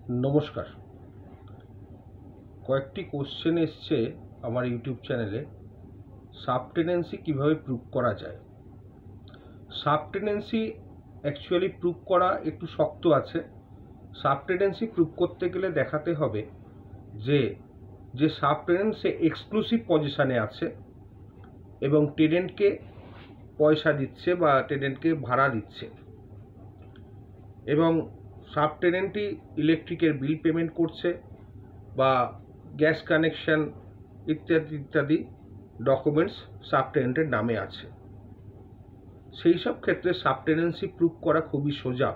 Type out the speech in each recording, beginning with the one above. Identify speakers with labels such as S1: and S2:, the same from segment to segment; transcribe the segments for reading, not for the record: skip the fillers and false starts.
S1: নমস্কার। কয়েকটি কোশ্চেন এসছে আমার ইউটিউব চ্যানেলে, সাবটেনেন্সি কিভাবে প্রুভ করা যায়। সাবটেনেন্সি অ্যাকচুয়ালি প্রুভ করা একটু শক্ত আছে। সাবটেনেন্সি প্রুভ করতে গেলে দেখাতে হবে যে সাবটেনেন্ট সে এক্সক্লুসিভ পজিশানে আছে এবং টেনেন্টকে পয়সা দিচ্ছে বা টেনেন্টকে ভাড়া দিচ্ছে, এবং সাবটেনেন্টই ইলেকট্রিকের বিল পেমেন্ট করছে বা গ্যাস কানেকশন ইত্যাদি ইত্যাদি ডকুমেন্টস সাবটেনেন্টের নামে আছে। সেই সব ক্ষেত্রে সাবটেনেন্সি প্রুভ করা খুবই সোজা।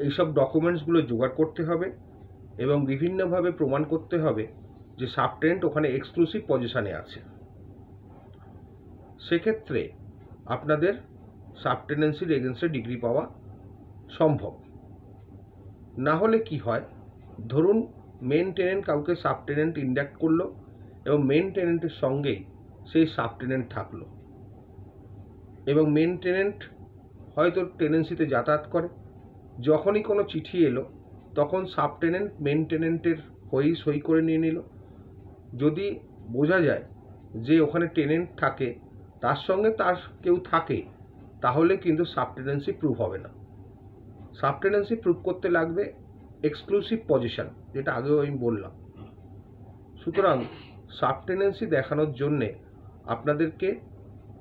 S1: এইসব ডকুমেন্টসগুলো জোগাড় করতে হবে এবং বিভিন্নভাবে প্রমাণ করতে হবে যে সাবটেনেন্ট ওখানে এক্সক্লুসিভ পজিশানে আছে। সেক্ষেত্রে আপনাদের সাবটেনেন্সির এগেনস্টে ডিগ্রি পাওয়া সম্ভব। না হলে কি হয়, ধরুন মেন টেনেন্ট কাউকে সাবটেনেন্ট ইন্ডাক্ট করলো এবং মেন টেনেন্টের সঙ্গেই সেই সাবটেনেন্ট থাকলো, এবং মেন টেনেন্ট হয়তো টেনেন্সিতে যাতায়াত করে। যখনই কোনো চিঠি এলো তখন সাবটেনেন্ট মেন টেনেন্টের হয়েই সই করে নিয়ে নিল। যদি বোঝা যায় যে ওখানে টেনেন্ট থাকে, তার সঙ্গে তার কেউ থাকে, তাহলে কিন্তু সাবটেনেন্সি প্রুভ হবে না। সাবটেনেন্সি প্রুভ করতে লাগবে এক্সক্লুসিভ পজিশন, যেটা আগেও আমি বললাম। সুতরাং সাবটেনেন্সি দেখানোর জন্যে আপনাদেরকে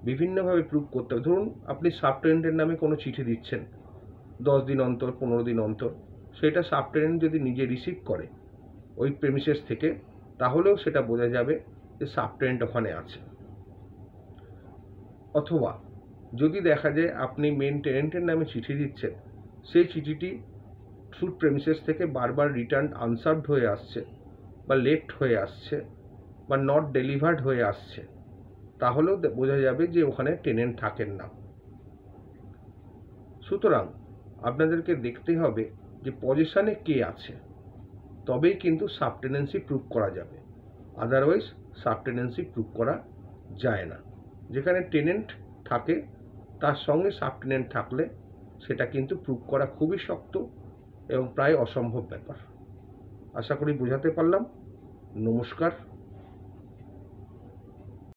S1: বিভিন্নভাবে প্রুভ করতে হবে। ধরুন আপনি সাবটেনেন্টের নামে কোনো চিঠি দিচ্ছেন 10 দিন অন্তর, 15 দিন অন্তর, সেটা সাবটেনেন্ট যদি নিজে রিসিভ করে ওই প্রেমিসেস থেকে, তাহলেও সেটা বোঝা যাবে যে সাবটেনেন্ট ওখানে আছে। অথবা যদি দেখা যায় আপনি মেন টেনেন্টের নামে চিঠি দিচ্ছেন, সেই চিঠিটি থ্রু প্রেমিসেস থেকে বারবার রিটার্ন আনসার্ভড হয়ে আসছে বা লেট হয়ে আসছে বা নট ডেলিভার্ড হয়ে আসছে, তাহলেও বোঝা যাবে যে ওখানে টেনেন্ট থাকেন না। সুতরাং আপনাদেরকে দেখতে হবে যে পজিশনে কে আছে, তবেই কিন্তু সাবটেনেন্সি প্রুভ করা যাবে। আদারওয়াইজ সাবটেনেন্সি প্রুভ করা যায় না। যেখানে টেনেন্ট থাকে তার সঙ্গে সাবটেনেন্ট থাকলে সেটা কিন্তু প্রুভ করা খুবই শক্ত এবং প্রায় অসম্ভব ব্যাপার। আশা করি বোঝাতে পারলাম। নমস্কার।